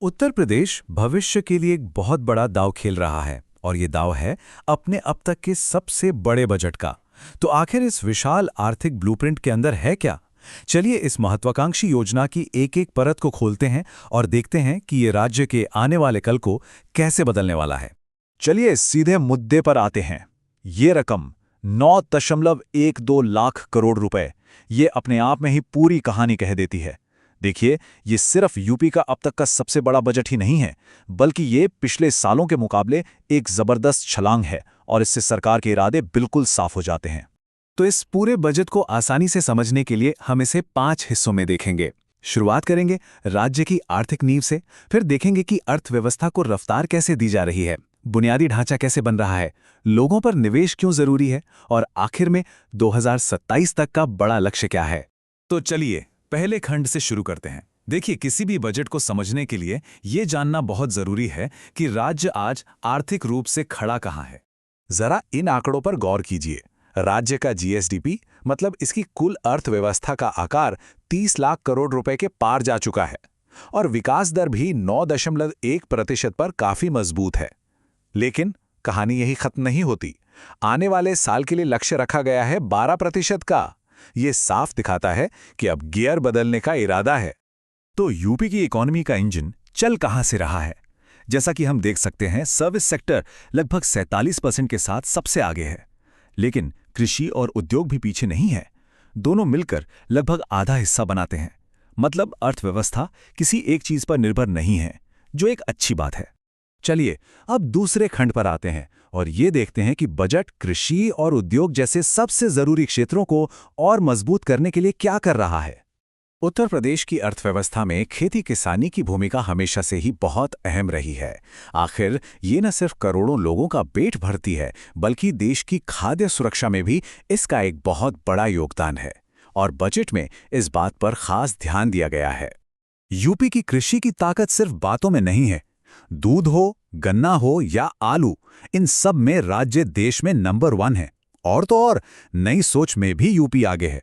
उत्तर प्रदेश भविष्य के लिए एक बहुत बड़ा दांव खेल रहा है और ये दांव है अपने अब तक के सबसे बड़े बजट का। तो आखिर इस विशाल आर्थिक ब्लूप्रिंट के अंदर है क्या? चलिए इस महत्वाकांक्षी योजना की एक-एक परत को खोलते हैं और देखते हैं कि ये राज्य के आने वाले कल को कैसे बदलने वाला है। चलिए सीधे मुद्दे पर आते हैं। ये रकम 9.12 लाख करोड़ रुपए, ये अपने आप में ही पूरी कहानी कह देती है। देखिए, ये सिर्फ यूपी का अब तक का सबसे बड़ा बजट ही नहीं है, बल्कि ये पिछले सालों के मुकाबले एक जबरदस्त छलांग है और इससे सरकार के इरादे बिल्कुल साफ हो जाते हैं। तो इस पूरे बजट को आसानी से समझने के लिए हम इसे 5 हिस्सों में देखेंगे। शुरुआत करेंगे राज्य की आर्थिक नींव से, फिर देखेंगे कि अर्थव्यवस्था को रफ्तार कैसे दी जा रही है, बुनियादी ढांचा कैसे बन रहा है, लोगों पर निवेश क्यों जरूरी है और आखिर में 2027 तक का बड़ा लक्ष्य क्या है। तो चलिए पहले खंड से शुरू करते हैं। देखिए, किसी भी बजट को समझने के लिए ये जानना बहुत जरूरी है कि राज्य आज आर्थिक रूप से खड़ा कहाँ है। जरा इन आंकड़ों पर गौर कीजिए। राज्य का जीएसडीपी, मतलब इसकी कुल अर्थव्यवस्था का आकार 30 लाख करोड़ रुपए के पार जा चुका है और विकास दर भी 9.1% पर काफी मजबूत है। लेकिन कहानी यही खत्म नहीं होती। आने वाले साल के लिए लक्ष्य रखा गया है 12% का। ये साफ दिखाता है कि अब गियर बदलने का इरादा है। तो यूपी की इकोनॉमी का इंजन चल कहां से रहा है? जैसा कि हम देख सकते हैं, सर्विस सेक्टर लगभग 47% के साथ सबसे आगे है, लेकिन कृषि और उद्योग भी पीछे नहीं है। दोनों मिलकर लगभग आधा हिस्सा बनाते हैं। मतलब अर्थव्यवस्था किसी एक चीज पर निर्भर नहीं है, जो एक अच्छी बात है। चलिए अब दूसरे खंड पर आते हैं और ये देखते हैं कि बजट कृषि और उद्योग जैसे सबसे जरूरी क्षेत्रों को और मजबूत करने के लिए क्या कर रहा है। उत्तर प्रदेश की अर्थव्यवस्था में खेती किसानी की भूमिका हमेशा से ही बहुत अहम रही है। आखिर ये न सिर्फ करोड़ों लोगों का पेट भरती है, बल्कि देश की खाद्य सुरक्षा में भी इसका एक बहुत बड़ा योगदान है और बजट में इस बात पर खास ध्यान दिया गया है। यूपी की कृषि की ताकत सिर्फ बातों में नहीं है। दूध हो, गन्ना हो या आलू, इन सब में राज्य देश में नंबर 1 है। और तो और नई सोच में भी यूपी आगे है।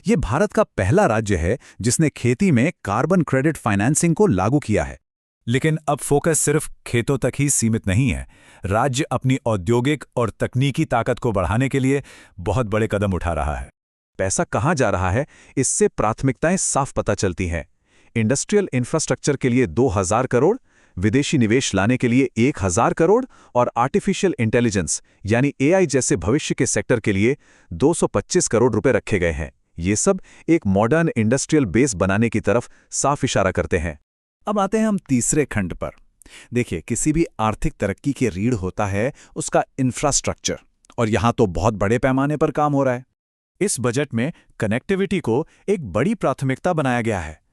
ये भारत का पहला राज्य है जिसने खेती में कार्बन क्रेडिट फाइनेंसिंग को लागू किया है। लेकिन अब फोकस सिर्फ खेतों तक ही सीमित नहीं है। राज्य अपनी औद्योगिक और तकनीकी ताकत को बढ़ाने के लिए बहुत बड़े कदम उठा रहा है। पैसा कहाँ जा रहा है, इससे प्राथमिकताएं साफ पता चलती हैं। इंडस्ट्रियल इंफ्रास्ट्रक्चर के लिए 2000 करोड़, विदेशी निवेश लाने के लिए 1000 करोड़ और आर्टिफिशियल इंटेलिजेंस यानी एआई जैसे भविष्य के सेक्टर के लिए 225 करोड़ रुपए रखे गए हैं। ये सब एक मॉडर्न इंडस्ट्रियल बेस बनाने की तरफ साफ इशारा करते हैं। अब आते हैं हम तीसरे खंड पर। देखिए, किसी भी आर्थिक तरक्की की रीढ़ होता है उसका इंफ्रास्ट्रक्चर, और यहां तो बहुत बड़े पैमाने पर काम हो रहा है। इस बजट में कनेक्टिविटी को एक बड़ी प्राथमिकता बनाया गया है।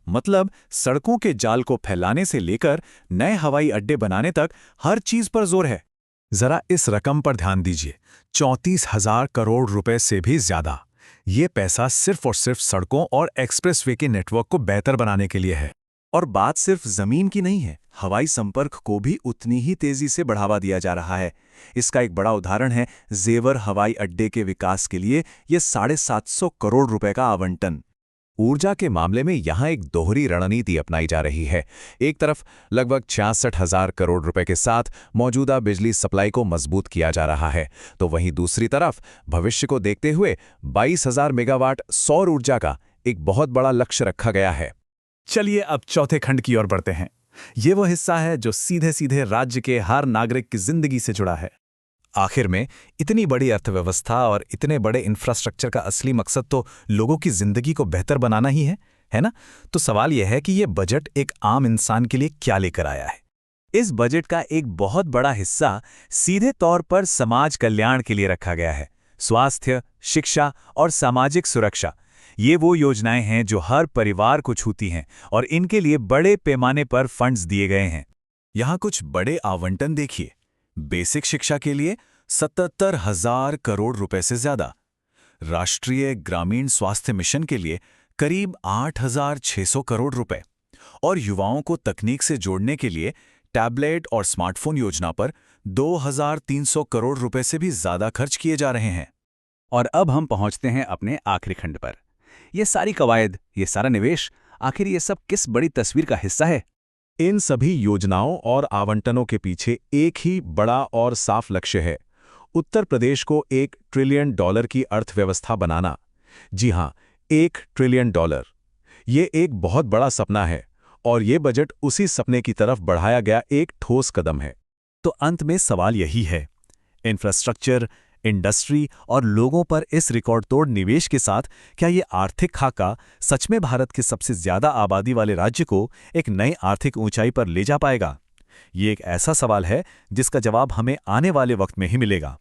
मतलब सड़कों के जाल को फैलाने से लेकर नए हवाई अड्डे बनाने तक हर चीज पर जोर है। जरा इस रकम पर ध्यान दीजिए, 34,000 करोड़ रुपए से भी ज्यादा। ये पैसा सिर्फ और सिर्फ सड़कों और एक्सप्रेसवे के नेटवर्क को बेहतर बनाने के लिए है। और बात सिर्फ जमीन की नहीं है, हवाई संपर्क को भी उतनी ही तेजी से बढ़ावा दिया जा रहा है। इसका एक बड़ा उदाहरण है जेवर हवाई अड्डे के विकास के लिए ये 750 करोड़ रुपए का आवंटन। ऊर्जा के मामले में यहां एक दोहरी रणनीति अपनाई जा रही है। एक तरफ लगभग 66,000 करोड़ रुपए के साथ मौजूदा बिजली सप्लाई को मजबूत किया जा रहा है, तो वहीं दूसरी तरफ भविष्य को देखते हुए 22,000 मेगावाट सौर ऊर्जा का एक बहुत बड़ा लक्ष्य रखा गया है। चलिए अब चौथे खंड की ओर बढ़ते हैं। ये वो हिस्सा है जो सीधे सीधे राज्य के हर नागरिक की जिंदगी से जुड़ा है। आखिर में इतनी बड़ी अर्थव्यवस्था और इतने बड़े इंफ्रास्ट्रक्चर का असली मकसद तो लोगों की जिंदगी को बेहतर बनाना ही है ना? तो सवाल यह है कि ये बजट एक आम इंसान के लिए क्या लेकर आया है। इस बजट का एक बहुत बड़ा हिस्सा सीधे तौर पर समाज कल्याण के लिए रखा गया है। स्वास्थ्य, शिक्षा और सामाजिक सुरक्षा, ये वो योजनाएं हैं जो हर परिवार को छूती हैं और इनके लिए बड़े पैमाने पर फंड्स दिए गए हैं। यहाँ कुछ बड़े आवंटन देखिए। बेसिक शिक्षा के लिए 77,000 करोड़ रुपए से ज्यादा, राष्ट्रीय ग्रामीण स्वास्थ्य मिशन के लिए करीब 8,600 करोड़ रुपए और युवाओं को तकनीक से जोड़ने के लिए टैबलेट और स्मार्टफोन योजना पर 2,300 करोड़ रुपए से भी ज्यादा खर्च किए जा रहे हैं। और अब हम पहुंचते हैं अपने आखिरी खंड पर। ये सारी कवायद, ये सारा निवेश, आखिर ये सब किस बड़ी तस्वीर का हिस्सा है? इन सभी योजनाओं और आवंटनों के पीछे एक ही बड़ा और साफ लक्ष्य है, उत्तर प्रदेश को $1 ट्रिलियन की अर्थव्यवस्था बनाना। जी हां, $1 ट्रिलियन। ये एक बहुत बड़ा सपना है और ये बजट उसी सपने की तरफ बढ़ाया गया एक ठोस कदम है। तो अंत में सवाल यही है, इंफ्रास्ट्रक्चर, इंडस्ट्री और लोगों पर इस रिकॉर्ड तोड़ निवेश के साथ क्या ये आर्थिक खाका सच में भारत के सबसे ज्यादा आबादी वाले राज्य को एक नई आर्थिक ऊंचाई पर ले जा पाएगा? ये एक ऐसा सवाल है जिसका जवाब हमें आने वाले वक्त में ही मिलेगा।